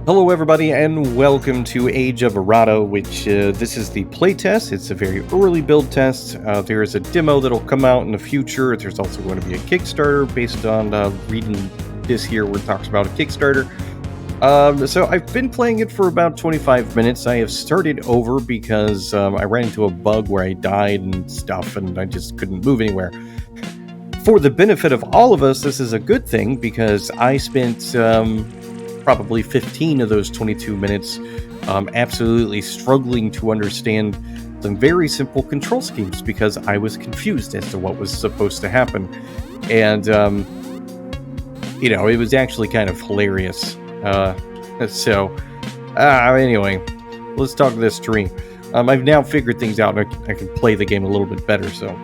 Hello everybody and welcome to Age of Irata, which this is the playtest. It's a very early build test. There is a demo that'll come out in the future. There's also going to be a Kickstarter based on reading this here where it talks about a Kickstarter. So I've been playing it for about 25 minutes. I have started over because I ran into a bug where I died and stuff and I just couldn't move anywhere. For the benefit of all of us, this is a good thing because I spent probably 15 of those 22 minutes absolutely struggling to understand some very simple control schemes because I was confused as to what was supposed to happen. And, it was actually kind of hilarious. Anyway, let's talk to this tree. I've now figured things out and I can play the game a little bit better, so...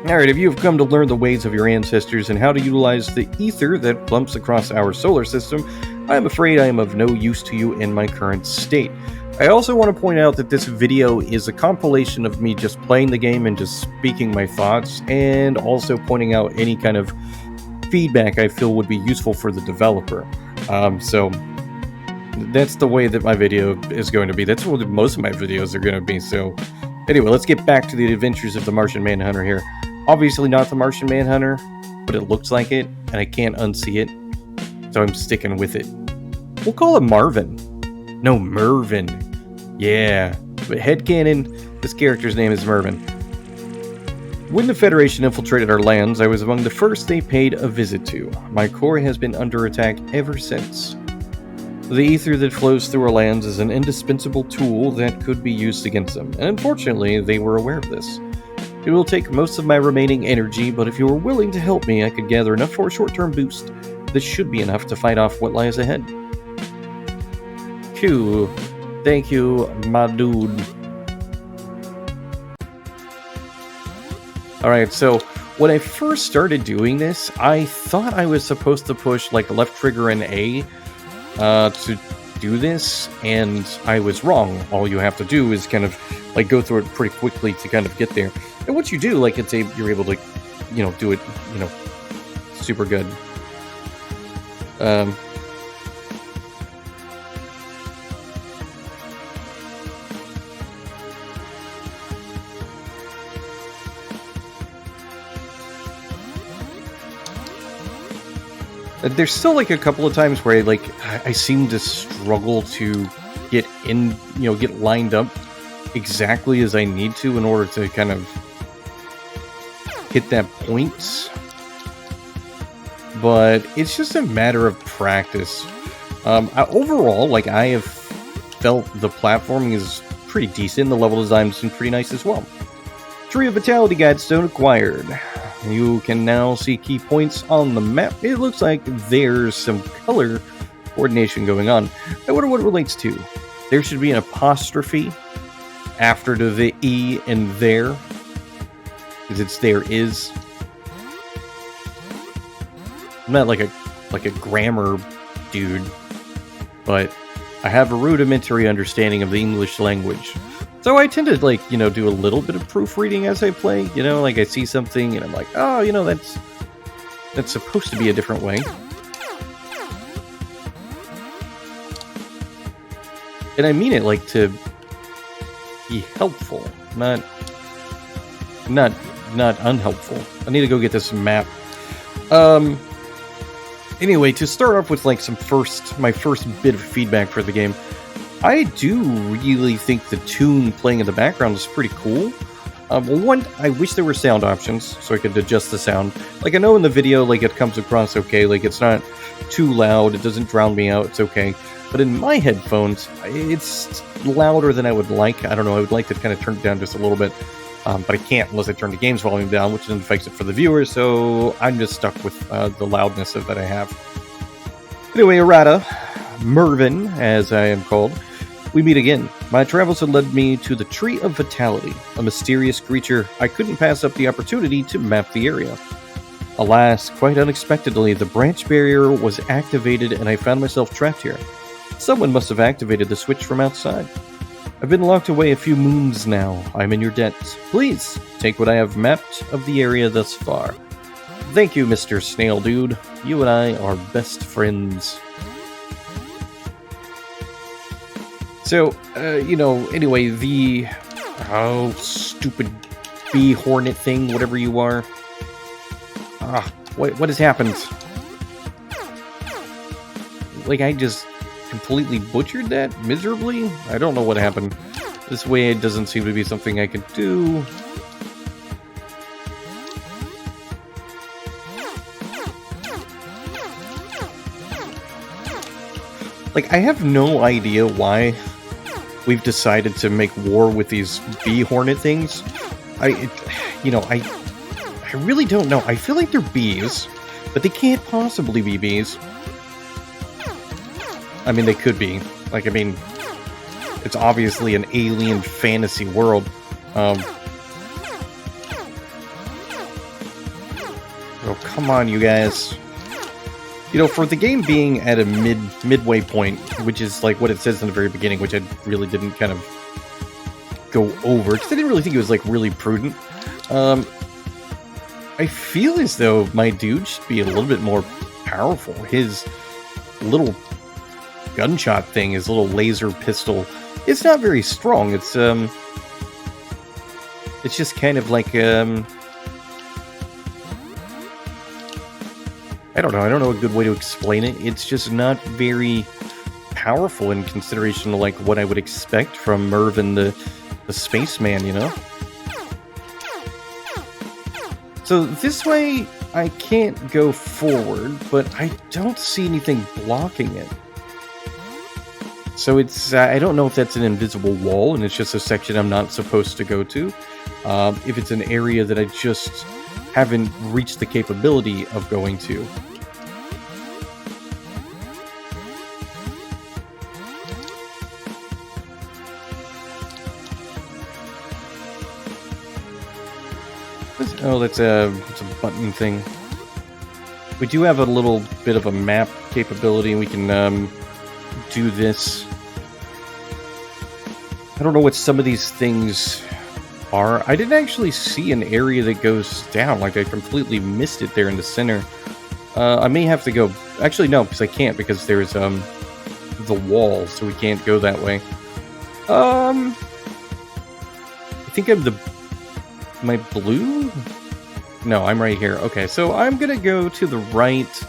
Alright, if you have come to learn the ways of your ancestors and how to utilize the ether that plumps across our solar system, I am afraid I am of no use to you in my current state. I also want to point out that this video is a compilation of me just playing the game and just speaking my thoughts, and also pointing out any kind of feedback I feel would be useful for the developer. So that's the way that my video is going to be. That's what most of my videos are going to be. So anyway, let's get back to the adventures of the Martian Manhunter here. Obviously not the Martian Manhunter, but it looks like it, and I can't unsee it, so I'm sticking with it. We'll call him Marvin. No, Mervin. Yeah, but headcanon, this character's name is Mervin. When the Federation infiltrated our lands, I was among the first they paid a visit to. My core has been under attack ever since. The ether that flows through our lands is an indispensable tool that could be used against them, and unfortunately, they were aware of this. It will take most of my remaining energy, but if you are willing to help me, I could gather enough for a short-term boost. This should be enough to fight off what lies ahead. Cool. Thank you, my dude. Alright, so when I first started doing this, I thought I was supposed to push like left trigger and A to do this, and I was wrong. All you have to do is kind of like go through it pretty quickly to kind of get there. And once you do, like you're able to, do it, super good. There's still like a couple of times where I seem to struggle to get in, get lined up exactly as I need to in order to kind of hit that point. But it's just a matter of practice. Overall, I have felt the platforming is pretty decent. The level design seems pretty nice as well. Tree of Vitality Guidestone acquired. You can now see key points on the map. It looks like there's some color coordination going on. I wonder what it relates to. There should be an apostrophe after the E in there, because it's there is. I'm not like a grammar dude, but I have a rudimentary understanding of the English language. So I tend to do a little bit of proofreading as I play. I see something and I'm like, oh, that's supposed to be a different way. And I mean it to be helpful, not unhelpful. I need to go get this map. Anyway, to start off with my first bit of feedback for the game, I do really think the tune playing in the background is pretty cool. One, I wish there were sound options so I could adjust the sound. I know in the video, it comes across okay, it's not too loud, it doesn't drown me out, it's okay. But in my headphones, it's louder than I would like. I don't know, I would like to kind of turn it down just a little bit. But I can't unless I turn the game's volume down, which then affects it for the viewers, so I'm just stuck with the loudness that I have. Anyway, Irata, Mervin, as I am called, we meet again. My travels had led me to the Tree of Vitality, a mysterious creature. I couldn't pass up the opportunity to map the area. Alas, quite unexpectedly, the branch barrier was activated and I found myself trapped here. Someone must have activated the switch from outside. I've been locked away a few moons now. I'm in your debt. Please, take what I have mapped of the area thus far. Thank you, Mr. Snail Dude. You and I are best friends. So, anyway, the... Oh, stupid bee hornet thing, whatever you are. What has happened? Like, I just completely butchered that miserably? I don't know what happened. This way it doesn't seem to be something I could do. Like, I have no idea why we've decided to make war with these bee hornet things. I really don't know. I feel like they're bees, but they can't possibly be bees. I mean, they could be. Like, I mean, it's obviously an alien fantasy world. Oh, come on, you guys. For the game being at a midway point, which is like what it says in the very beginning, which I really didn't kind of go over, because I didn't really think it was, like, really prudent. I feel as though my dude should be a little bit more powerful. His little gunshot thing, his little laser pistol, it's not very strong. It's just kind of like, I don't know a good way to explain it. It's just not very powerful in consideration to, like, what I would expect from Mervyn the spaceman, So this way, I can't go forward, but I don't see anything blocking it. So it's, I don't know if that's an invisible wall, and it's just a section I'm not supposed to go to. If it's an area that I just haven't reached the capability of going to. Oh, that's a button thing. We do have a little bit of a map capability. We can do this. I don't know what some of these things are. I didn't actually see an area that goes down. Like, I completely missed it there in the center. I may have to go... Actually, no, because I can't, because there's the wall, so we can't go that way. I think I'm Am I blue? No, I'm right here. Okay, so I'm gonna go to the right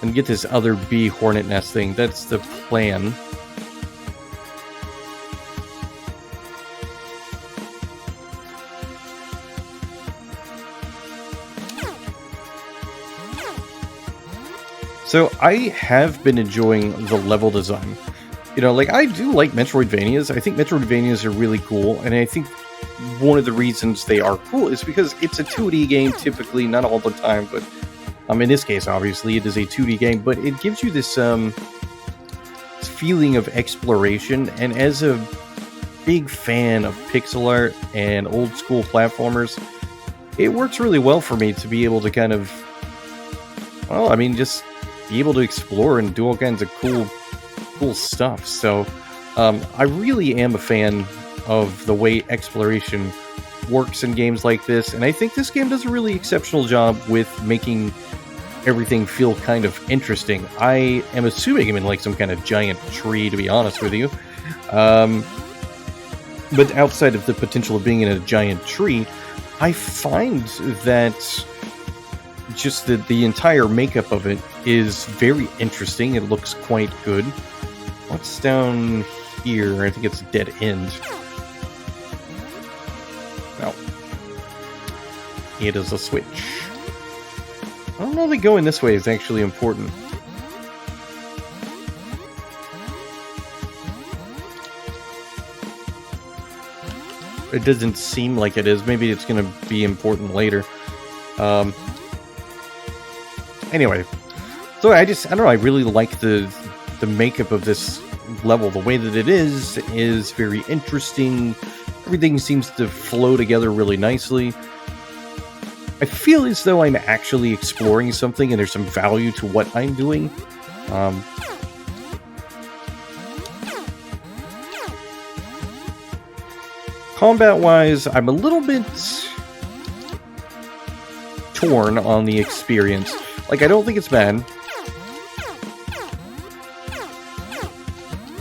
and get this other bee hornet nest thing. That's the plan. So I have been enjoying the level design. Like, I do like Metroidvanias. I think Metroidvanias are really cool, and I think one of the reasons they are cool is because it's a 2D game, typically, not all the time, but in this case, obviously, it is a 2D game, but it gives you this feeling of exploration, and as a big fan of pixel art and old school platformers, it works really well for me to be able to kind of, just be able to explore and do all kinds of cool stuff. So I really am a fan of the way exploration works in games like this, and I think this game does a really exceptional job with making everything feel kind of interesting. I am assuming I'm in, like, some kind of giant tree, to be honest with you. But outside of the potential of being in a giant tree, I find that just the entire makeup of it is very interesting. It looks quite good. What's down here? I think it's a dead end. No. It is a switch. I don't know that going this way is actually important. It doesn't seem like it is. Maybe it's going to be important later. Anyway. So I don't know, I really like the makeup of this level. The way that it is very interesting. Everything seems to flow together really nicely. I feel as though I'm actually exploring something and there's some value to what I'm doing. Combat-wise, I'm a little bit torn on the experience. Like, I don't think it's bad.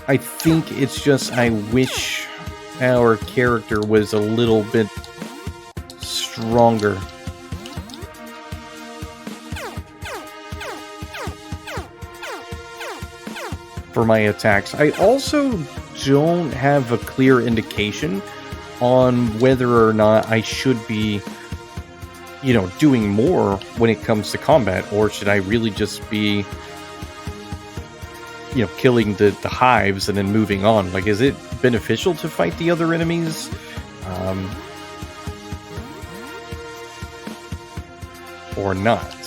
I think it's just I wish our character was a little bit stronger. For my attacks. I also don't have a clear indication on whether or not I should be, you know, doing more when it comes to combat, or should I really just be, you know, killing the hives and then moving on? Like, is it beneficial to fight the other enemies? Or not?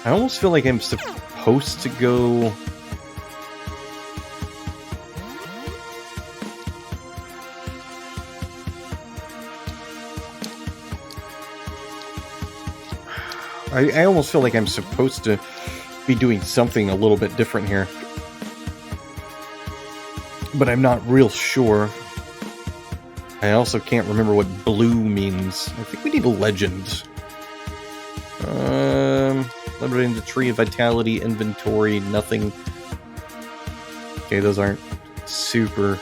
I almost feel like I'm supposed to go... I almost feel like I'm supposed to be doing something a little bit different here. But I'm not real sure. I also can't remember what blue means. I think we need a legend. Liberating the tree of vitality, inventory, nothing. Okay, those aren't super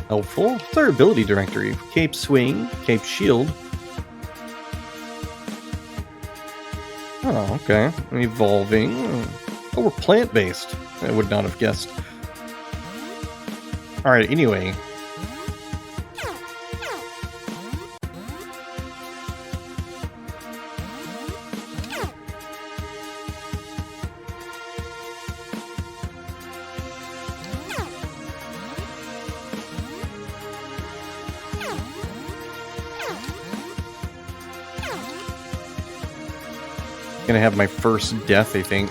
helpful. What's our ability directory? Cape swing, cape shield. Oh, okay. Evolving. Oh, we're plant-based. I would not have guessed. Alright, anyway. Gonna have my first death, I think.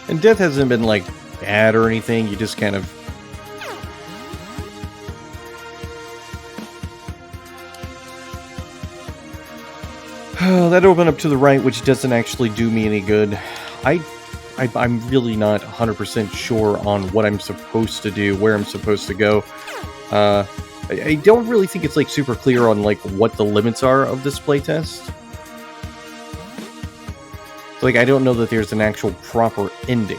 And death hasn't been, like, bad or anything. You just kind of... that opened up to the right, which doesn't actually do me any good. I'm really not 100% sure on what I'm supposed to do, where I'm supposed to go. I don't really think it's, like, super clear on, like, what the limits are of this playtest. Like, I don't know that there's an actual proper ending.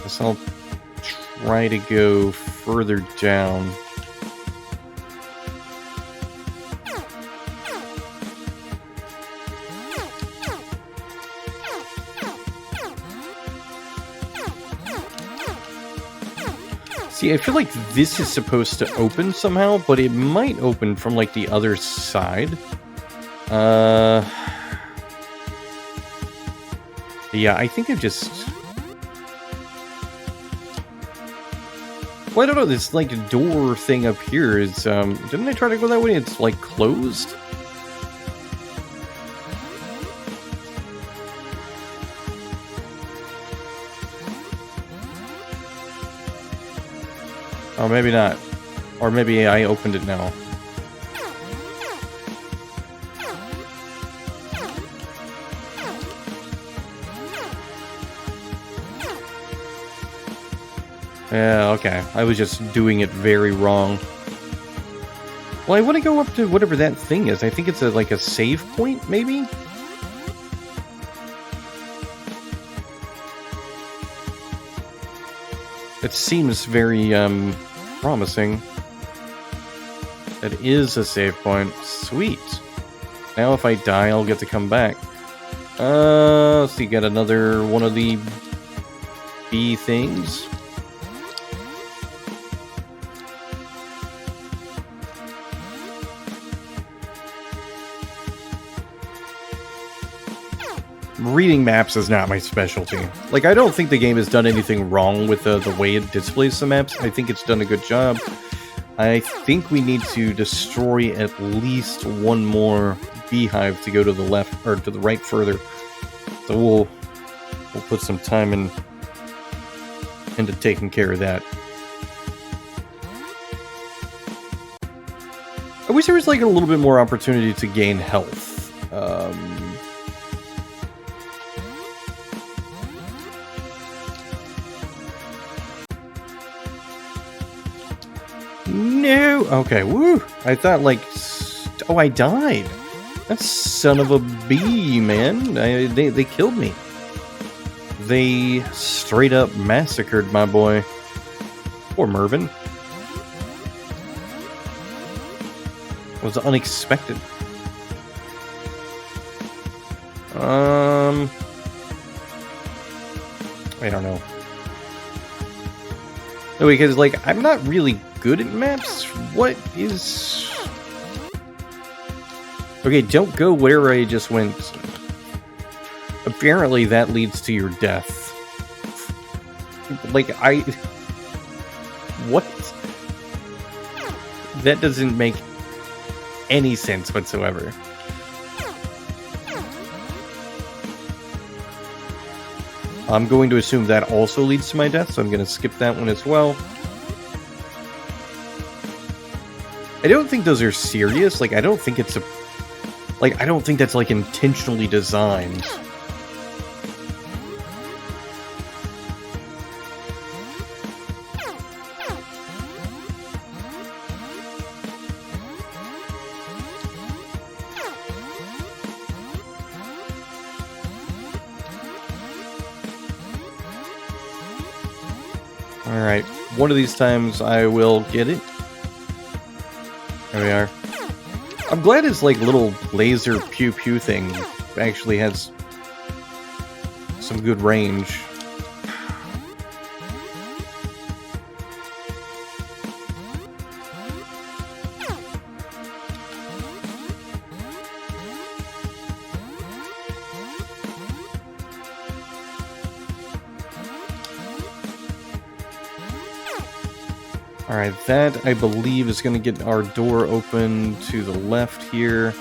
Guess I'll try to go further down. See, I feel like this is supposed to open somehow, but it might open from, like, the other side. Yeah, I think I just... Well, I don't know, this, like, door thing up here is, didn't I try to go that way? It's, like, closed? Oh, maybe not. Or maybe I opened it now. Yeah, okay. I was just doing it very wrong. Well, I want to go up to whatever that thing is. I think it's like a save point, maybe? It seems very, promising. That is a save point. Sweet. Now if I die, I'll get to come back. So you get another one of the bee things. Reading maps is not my specialty. Like, I don't think the game has done anything wrong with the way it displays the maps. I think it's done a good job. I think we need to destroy at least one more beehive to go to the left, or to the right further. So we'll put some time into taking care of that. I wish there was, like, a little bit more opportunity to gain health. No! Okay, woo! I thought, like... Oh, I died! That son of a bee, man. They killed me. They straight up massacred my boy. Poor Mervin. It was unexpected. I don't know. No, because, like, I'm not really good at maps. What is... Okay, don't go where I just went. Apparently that leads to your death. Like, what? That doesn't make any sense whatsoever. I'm going to assume that also leads to my death, so I'm going to skip that one as well. I don't think those are serious. Like, I don't think it's a... Like, I don't think that's, like, intentionally designed. Alright, one of these times I will get it. There we are. I'm glad his, like, little laser pew-pew thing actually has some good range. Alright, that, I believe, is going to get our door open to the left here.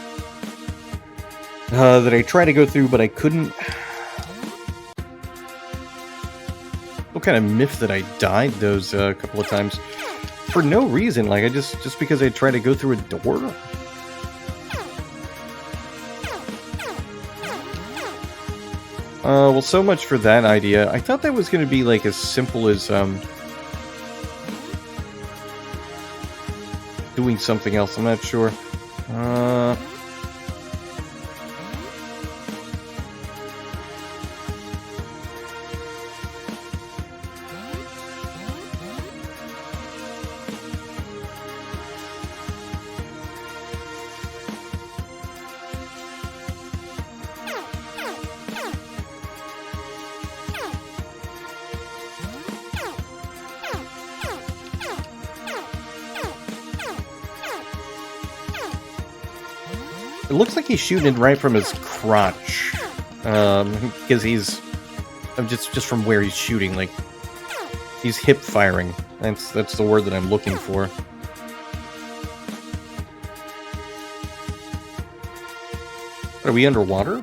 That I tried to go through, but I couldn't. What kind of miffed that I died those couple of times. For no reason, like, just because I tried to go through a door? Well, so much for that idea. I thought that was going to be, like, as simple as, doing something else. I'm not sure. It looks like he's shooting it right from his crotch, because he's just from where he's shooting, like he's hip firing. That's the word that I'm looking for. Are we underwater?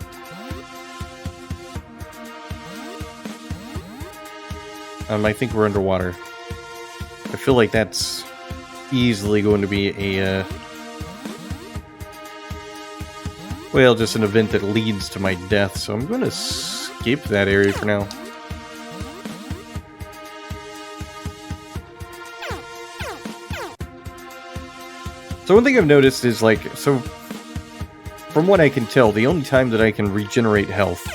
I think we're underwater. I feel like that's easily going to be a well, just an event that leads to my death, so I'm going to skip that area for now. So one thing I've noticed is, like, so from what I can tell, the only time that I can regenerate health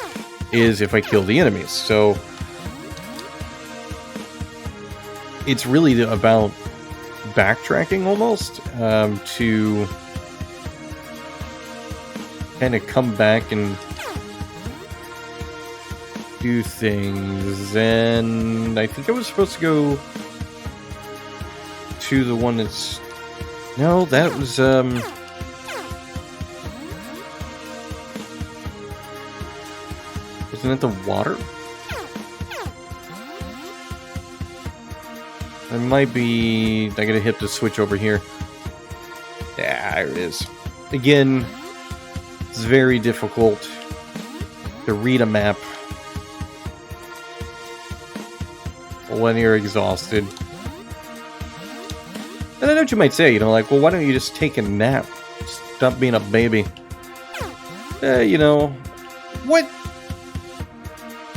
is if I kill the enemies. So it's really about backtracking almost to kind of come back and do things. And I think I was supposed to go to the one that's... No, that was, Isn't it the water? It might be... I gotta hit the switch over here. Yeah, there it is. Again, it's very difficult to read a map when you're exhausted. And I know what you might say, you know, like, well, why don't you just take a nap? Stop being a baby. You know, what?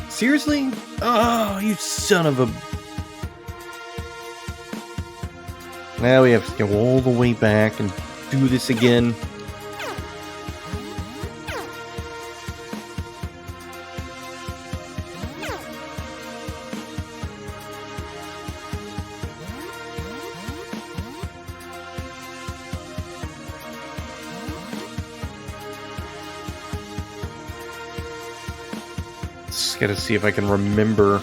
Seriously? Oh, you son of a... Now we have to go all the way back and do this again. Just gotta see if I can remember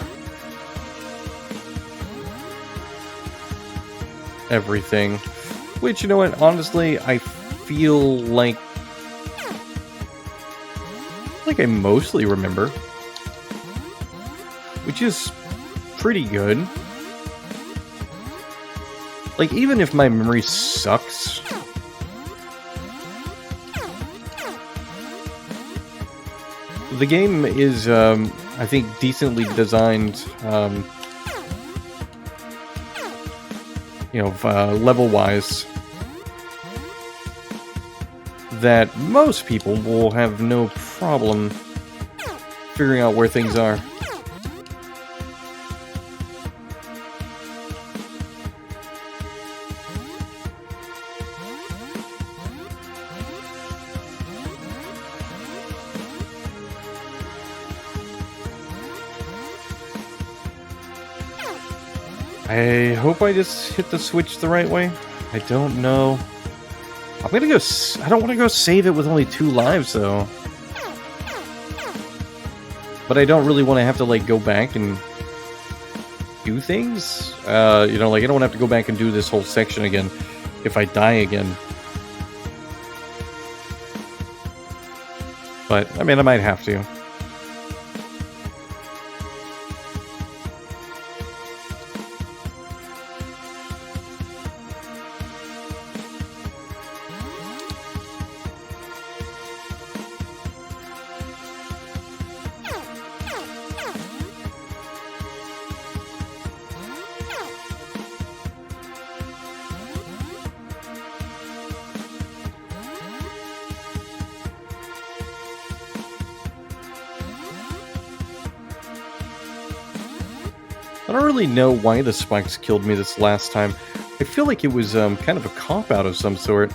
everything. Which, you know what, honestly, I feel like I mostly remember. Which is pretty good. Like, even if my memory sucks, the game is, I think, decently designed, level-wise, that most people will have no problem figuring out where things are. I hope I just hit the switch the right way. I don't know. I'm gonna go... I don't want to go save it with only 2 lives, though. But I don't really want to have to, like, go back and do things. I don't want to have to go back and do this whole section again if I die again. But, I mean, I might have to. I don't really know why the spikes killed me this last time. I feel like it was kind of a cop-out of some sort.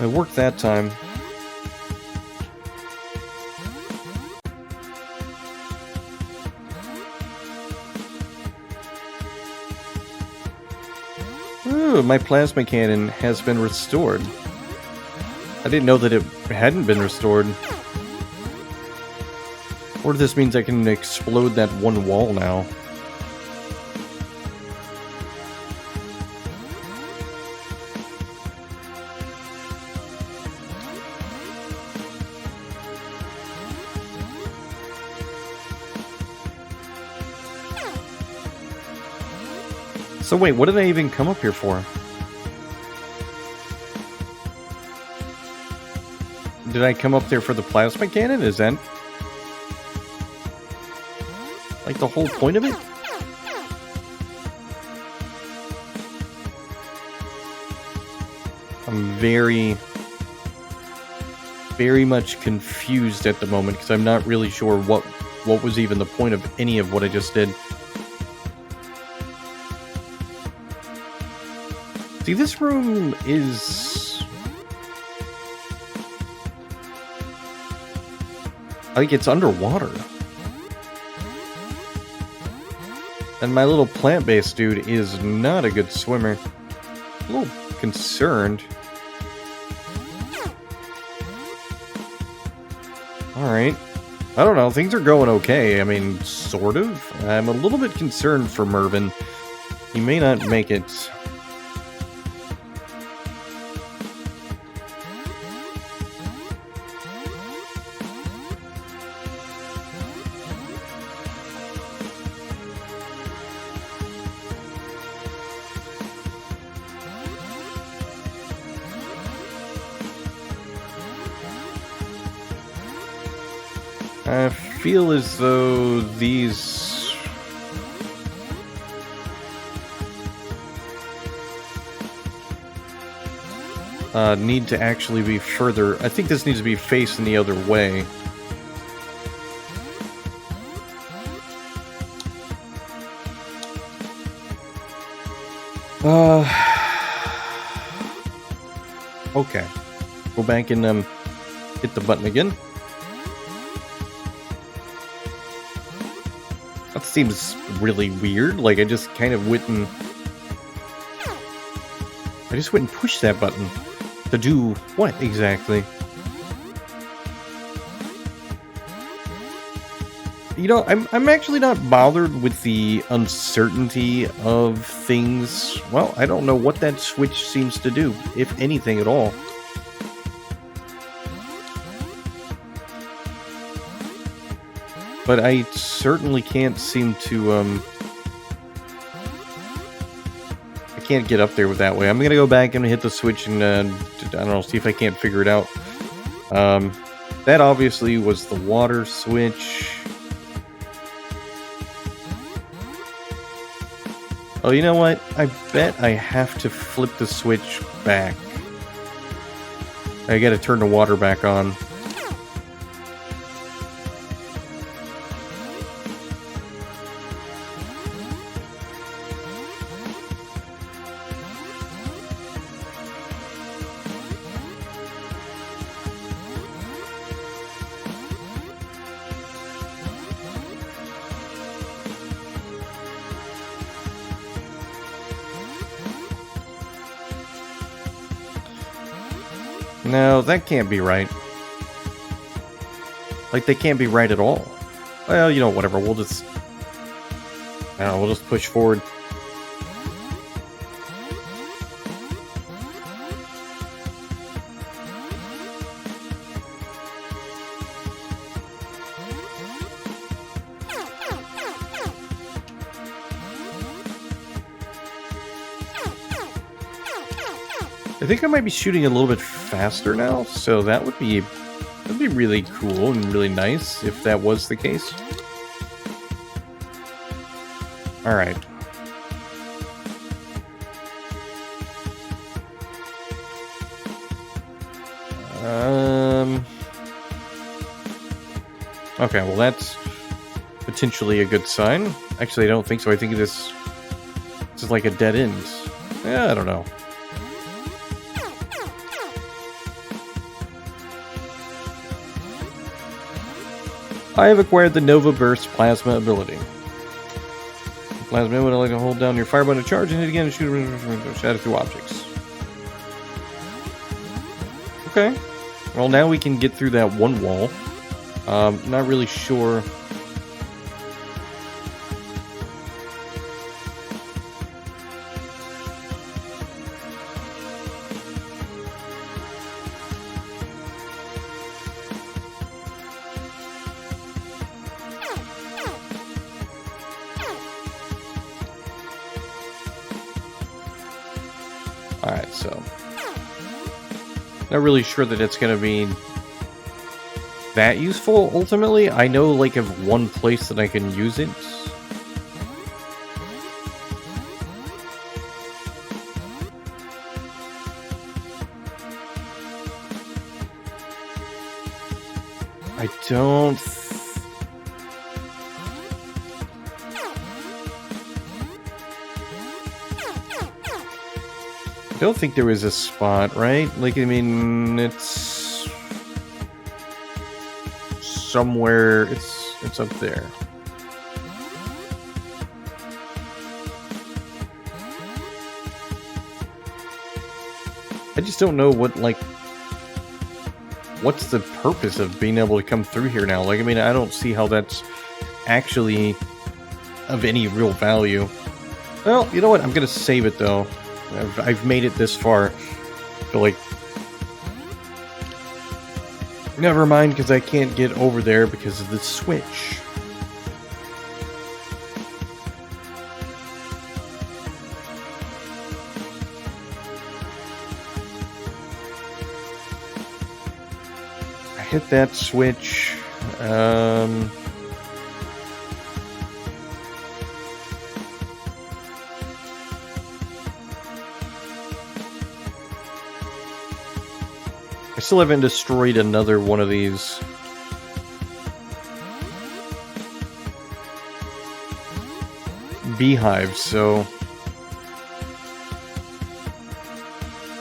I worked that time. Ooh, my plasma cannon has been restored. I didn't know that it hadn't been restored. Or this means I can explode that one wall now. So wait, what did I even come up here for? Did I come up there for the plasma cannon? Is that like the whole point of it? I'm very much confused at the moment because I'm not really sure what was even the point of any of what I just did. See, this room is... I think it's underwater. And my little plant-based dude is not a good swimmer. A little concerned. Alright. I don't know, things are going okay. I mean, sort of. I'm a little bit concerned for Mervin. He may not make it. I feel as though these... need to actually be further... I think this needs to be facing the other way. Okay. Go back and hit the button again. That seems really weird. Like I just kind of went and pushed that button to do what exactly? You know, I'm actually not bothered with the uncertainty of things. Well, I don't know what that switch seems to do, if anything at all. But I certainly can't seem to, I can't get up there with that way. I'm gonna go back and hit the switch and, I don't know, see if I can't figure it out. That obviously was the water switch. Oh, you know what? I bet I have to flip the switch back. I gotta turn the water back on. No, that can't be right. Like, they can't be right at all. Well, you know, whatever. We'll just... I don't know, we'll just push forward. I think I might be shooting a little bit faster now, so that'd be really cool and really nice if that was the case. All right. Okay, well that's potentially a good sign. Actually, I don't think so. I think this is like a dead end. Yeah, I don't know. I have acquired the Nova Burst Plasma ability. Plasma would like to hold down your fire button to charge and hit again and shatter through objects. Okay. Well, now we can get through that one wall. Not really sure. Alright, so... not really sure that it's going to be that useful, ultimately. I know, like, of one place that I can use it. I don't... I don't think there is a spot, right? Like, I mean, it's somewhere, it's up there. I just don't know what, like, what's the purpose of being able to come through here now? Like, I mean, I don't see how that's actually of any real value. Well, you know what? I'm gonna save it, though. I've made it this far. So, like... never mind, because I can't get over there because of the switch. I hit that switch. I still haven't destroyed another one of these. Beehives, so...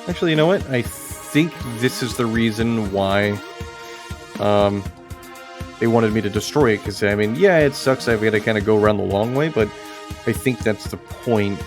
Actually, you know what? I think this is the reason why they wanted me to destroy it. Because, I mean, yeah, it sucks I've got to kind of go around the long way, but I think that's the point.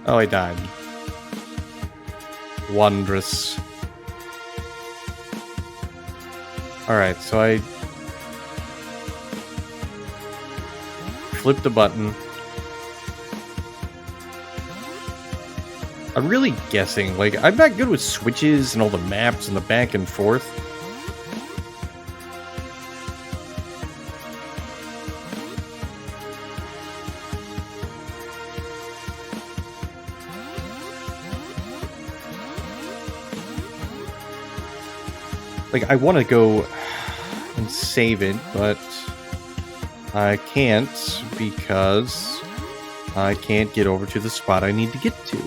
Oh, I died. Wondrous. Alright, so I flipped a button. I'm really guessing. Like, I'm not good with switches and all the maps and the back and forth. Like, I want to go and save it, but I can't because I can't get over to the spot I need to get to.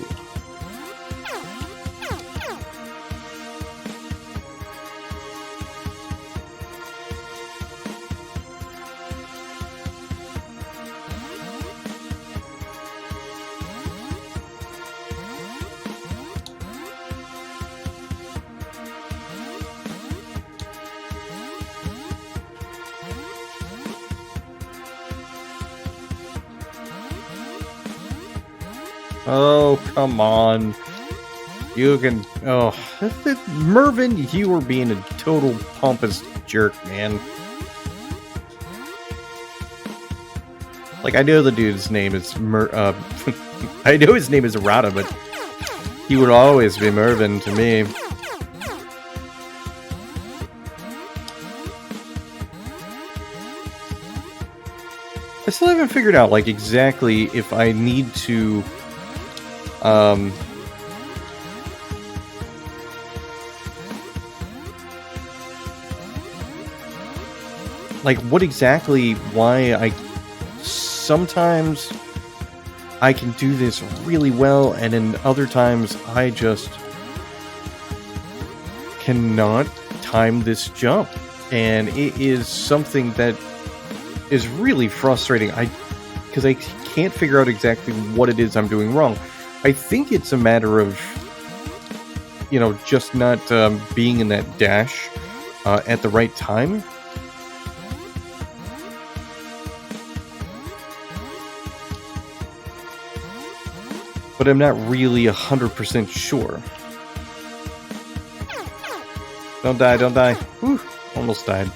Oh, come on. You can... Oh, Mervin, you were being a total pompous jerk, man. Like, I know the dude's name is I know his name is Irata, but he would always be Mervin to me. I still haven't figured out, like, exactly if I need to... like, what exactly, why I... Sometimes I can do this really well, and then other times I just cannot time this jump. And it is something that is really frustrating. Because I can't figure out exactly what it is I'm doing wrong. I think it's a matter of, you know, just not being in that dash at the right time. But I'm not really 100% sure. Don't die, don't die. Whew, almost died.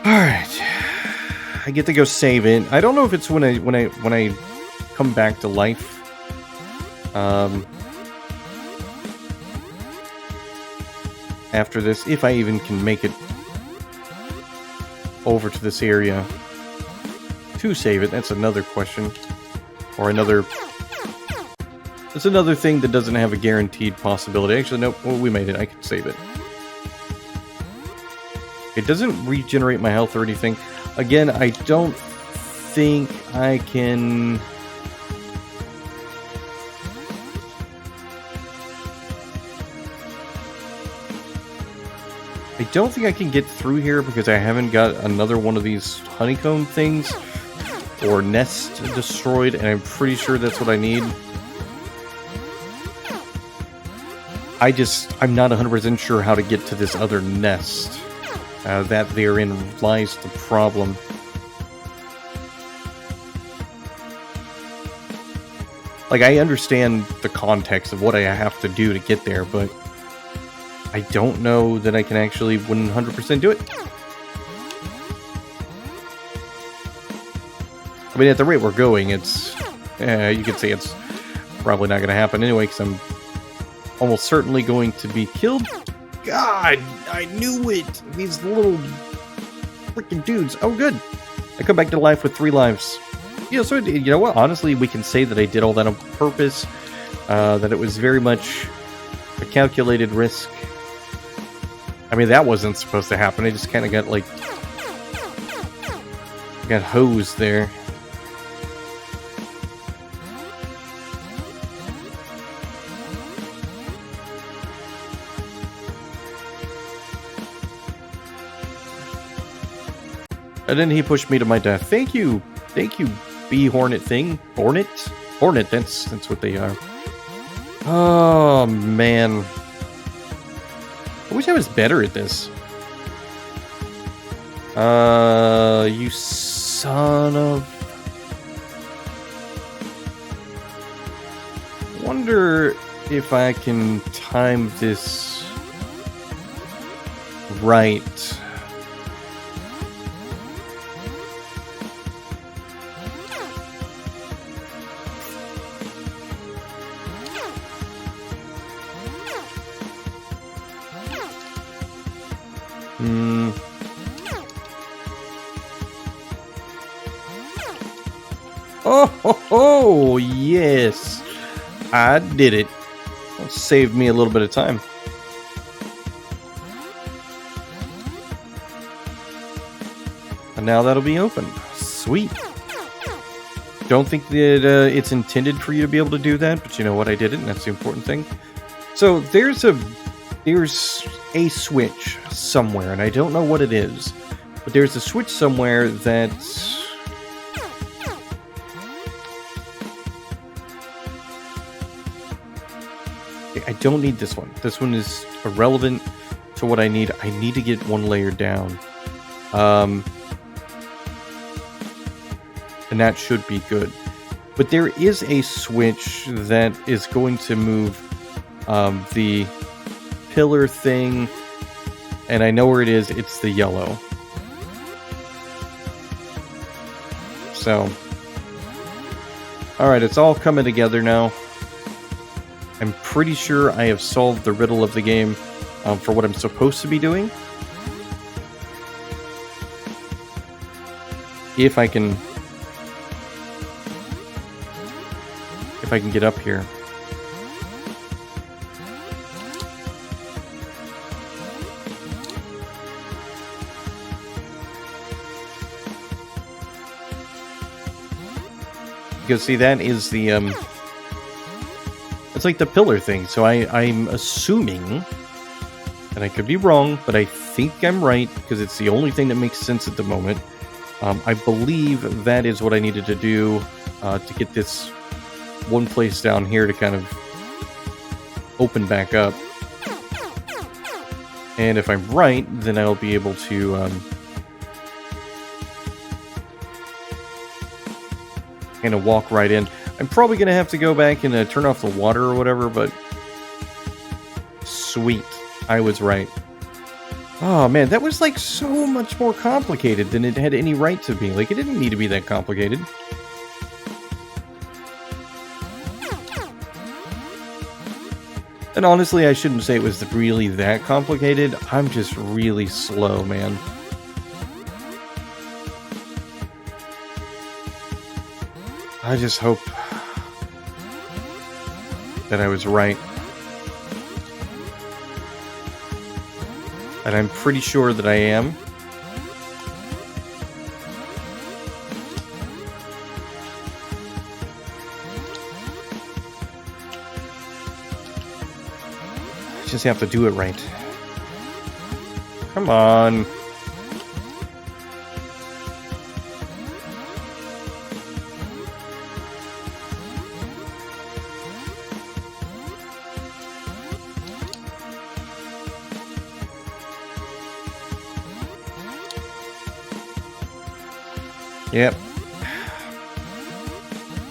Alright. I get to go save it. I don't know if it's when I come back to life. After this, if I even can make it over to this area to save it. That's another question. Or another... It's another thing that doesn't have a guaranteed possibility. Actually, nope. Well, we made it. I can save it. It doesn't regenerate my health or anything. Again, I don't think I can... I don't think I can get through here because I haven't got another one of these honeycomb things or nest destroyed, and I'm pretty sure that's what I need. I'm not 100% sure how to get to this other nest. That therein lies the problem. Like, I understand the context of what I have to do to get there, but I don't know that I can actually 100% do it. I mean, at the rate we're going, it's... you could say it's probably not going to happen anyway, because I'm almost certainly going to be killed. God, I knew it! These little freaking dudes. Oh, good. I come back to life with 3 lives. Yeah, so you know what? Honestly, we can say that I did all that on purpose. That it was very much a calculated risk. I mean, that wasn't supposed to happen. I just kind of got, like... got hosed there. And then he pushed me to my death. Thank you. Thank you, bee hornet thing. Hornet? Hornet, that's what they are. Oh, man. I wish I was better at this. You son of... Wonder if I can time this right. Oh, yes. I did it. It saved me a little bit of time. And now that'll be open. Sweet. Don't think that it's intended for you to be able to do that, but you know what? I did it, and that's the important thing. So there's a switch somewhere, and I don't know what it is, but there's a switch somewhere that... I don't need this one. This one is irrelevant to what I need. I need to get one layer down. And that should be good. But there is a switch that is going to move the pillar thing. And I know where it is. It's the yellow. So. Alright, it's all coming together now. I'm pretty sure I have solved the riddle of the game for what I'm supposed to be doing. If I can get up here. Because see, that is the it's like the pillar thing, so I'm assuming, and I could be wrong, but I think I'm right, because it's the only thing that makes sense at the moment. I believe that is what I needed to do to get this one place down here to kind of open back up. And if I'm right, then I'll be able to kind of walk right in. I'm probably going to have to go back and turn off the water or whatever, but sweet. I was right. Oh man, that was like so much more complicated than it had any right to be. Like, it didn't need to be that complicated. And honestly, I shouldn't say it was really that complicated. I'm just really slow, man. I just hope that I was right. And I'm pretty sure that I am. I just have to do it right. Come on. Yep.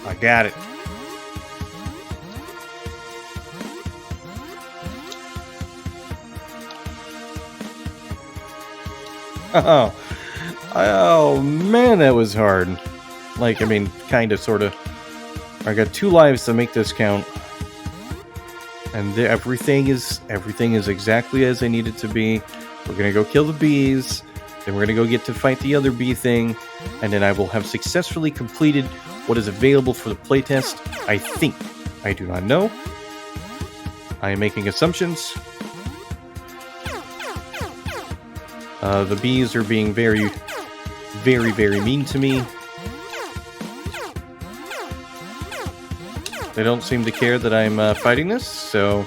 I got it. Oh man, that was hard. Like, I mean, kind of, sort of. I got 2 lives to make this count. And everything is exactly as I need it to be. We're gonna go kill the bees, then we're gonna go get to fight the other bee thing, and then I will have successfully completed what is available for the playtest. I think. I do not know. I am making assumptions. The bees are being very, very, very mean to me. They don't seem to care that I'm fighting this, so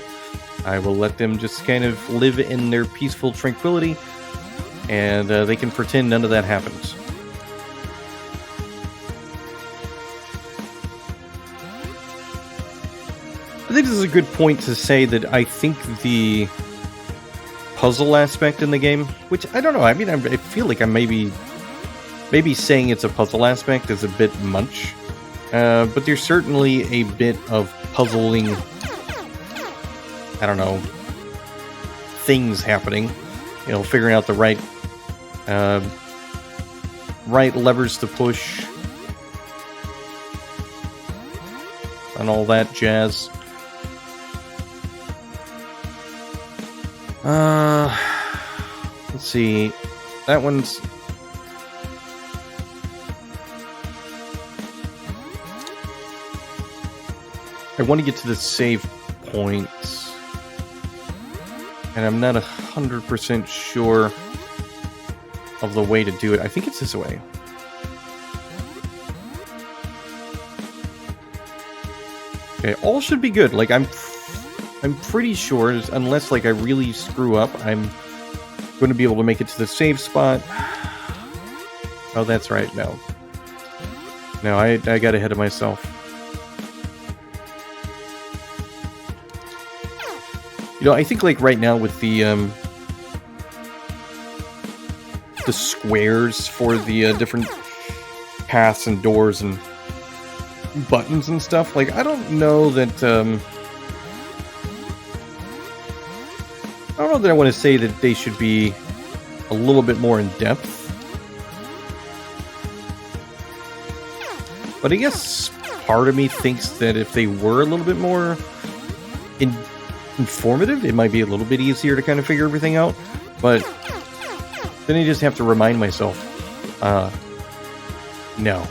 I will let them just kind of live in their peaceful tranquility, and they can pretend none of that happens. I think this is a good point to say that I think the puzzle aspect in the game, which I don't know, I mean, I feel like I'm maybe saying it's a puzzle aspect is a bit much. But there's certainly a bit of puzzling, I don't know, things happening. You know, figuring out the right levers to push and all that jazz. Let's see. That one's... I want to get to the save point, and I'm not 100% sure of the way to do it. I think it's this way. Okay, all should be good. Like, I'm pretty sure, unless like I really screw up, I'm going to be able to make it to the save spot. Oh, that's right. No, I got ahead of myself. You know, I think like right now with the squares for the different paths and doors and buttons and stuff, like I don't know that I want to say that they should be a little bit more in depth. But I guess part of me thinks that if they were a little bit more informative, it might be a little bit easier to kind of figure everything out. But then I just have to remind myself, no.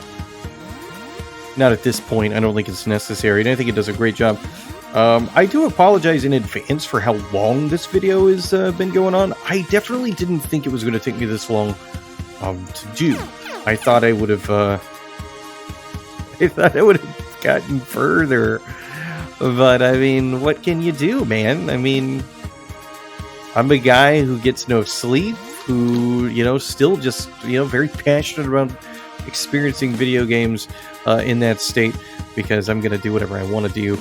Not at this point. I don't think it's necessary, and I think it does a great job. I do apologize in advance for how long this video has been going on. I definitely didn't think it was going to take me this long to do. I thought I would have gotten further. But, I mean, what can you do, man? I mean, I'm a guy who gets no sleep, who, you know, still just, you know, very passionate about experiencing video games in that state, because I'm going to do whatever I want to do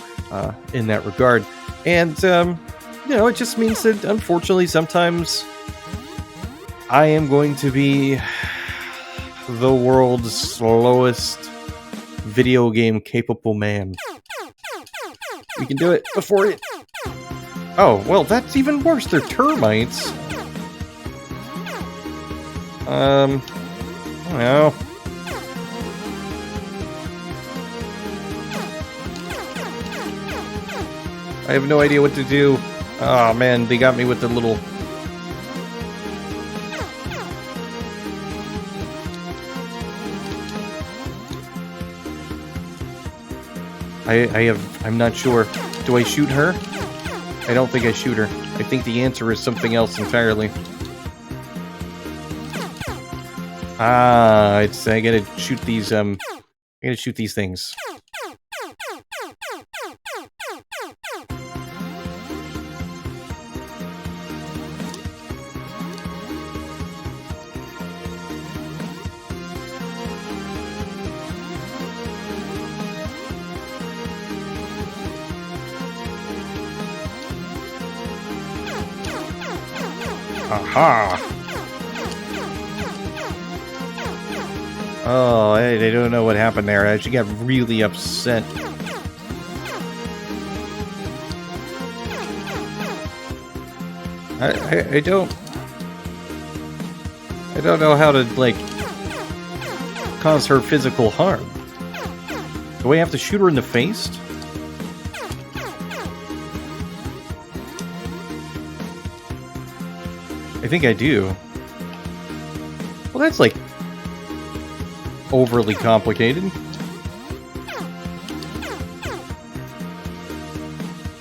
in that regard. And, you know, it just means that, unfortunately, sometimes I am going to be the world's slowest video game capable man. We can do it before it... Oh, well, that's even worse. They're termites. I don't know. I have no idea what to do. Oh, man, they got me with the little... I'm not sure. Do I shoot her? I don't think I shoot her. I think the answer is something else entirely. I gotta shoot these, things. Aha! Oh, I don't know what happened there. I actually got really upset. I don't know how to, like, cause her physical harm. Do I have to shoot her in the face? I think I do. Well, that's like overly complicated.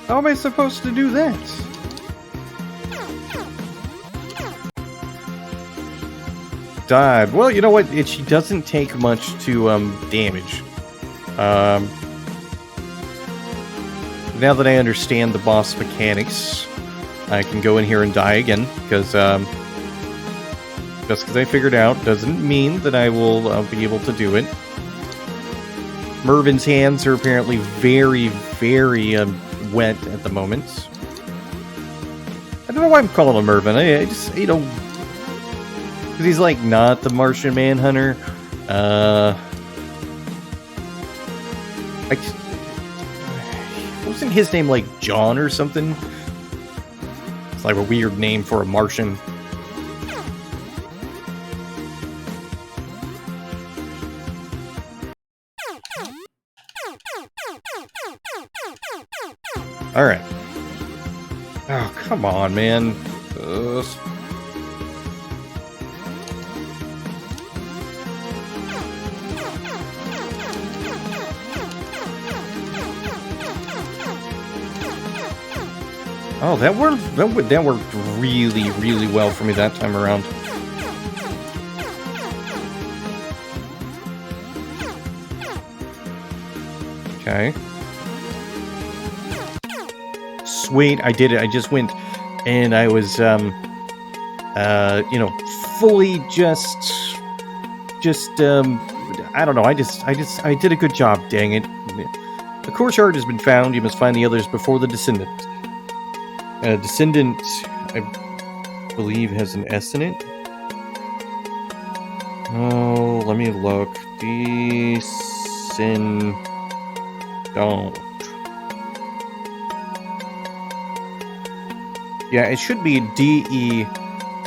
How am I supposed to do that? Died. Well, you know what? She doesn't take much to damage. Now that I understand the boss mechanics, I can go in here and die again, because just because I figured out doesn't mean that I will be able to do it. Mervin's hands are apparently very, very wet at the moment. I don't know why I'm calling him Mervin. I just, you know, because he's like not the Martian Manhunter. Wasn't his name like John or something? It's like a weird name for a Martian. Alright. Oh, come on, man. Oh, that worked really, really well for me that time around. Okay. Sweet, I did it. I just went and I was, you know, fully I don't know. I did a good job, dang it. The core shard has been found. You must find the others before the descendant. Descendant, I believe, has an S in it. Oh, let me look. Descendant. Yeah, it should be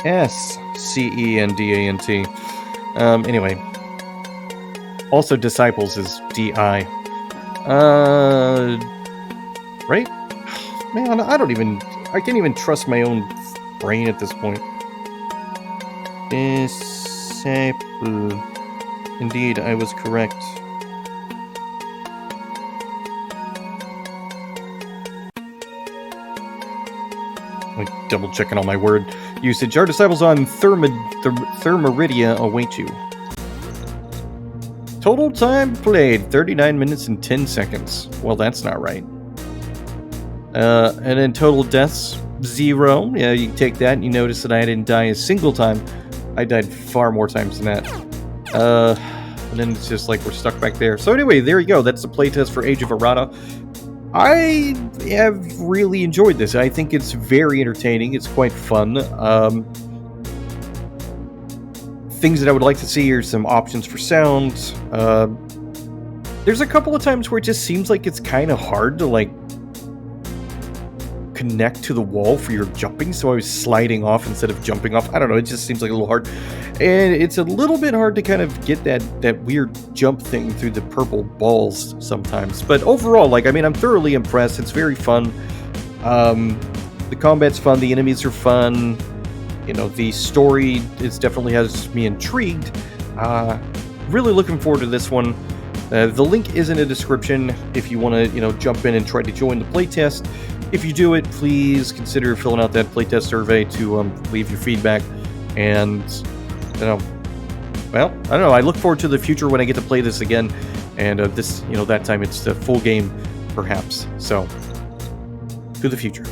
Descendant. Anyway. Also, disciples is DI. Right? Man, I can't even trust my own brain at this point. Disciple. Indeed, I was correct. Like double checking all my word usage. Our disciples on Thermaridia await you. Total time played 39 minutes and 10 seconds. Well, that's not right. And then total deaths 0. Yeah, you can take that and you notice that I didn't die a single time. I died far more times than that. And then it's just like we're stuck back there. So anyway, there you go. That's the playtest for Age of Irata. I have really enjoyed this. I think it's very entertaining. It's quite fun. Things that I would like to see are some options for sound. There's a couple of times where it just seems like it's kind of hard to like connect to the wall for your jumping, so I was sliding off instead of jumping off. I don't know, it just seems like a little hard. And it's a little bit hard to kind of get that weird jump thing through the purple balls sometimes. But overall, like, I mean, I'm thoroughly impressed. It's very fun. The combat's fun, the enemies are fun. You know, the story definitely has me intrigued. Really looking forward to this one. The link is in the description if you want to, you know, jump in and try to join the playtest. If you do it, please consider filling out that playtest survey to leave your feedback. And, you know, well, I don't know. I look forward to the future when I get to play this again. And this, you know, that time it's the full game, perhaps. So, to the future.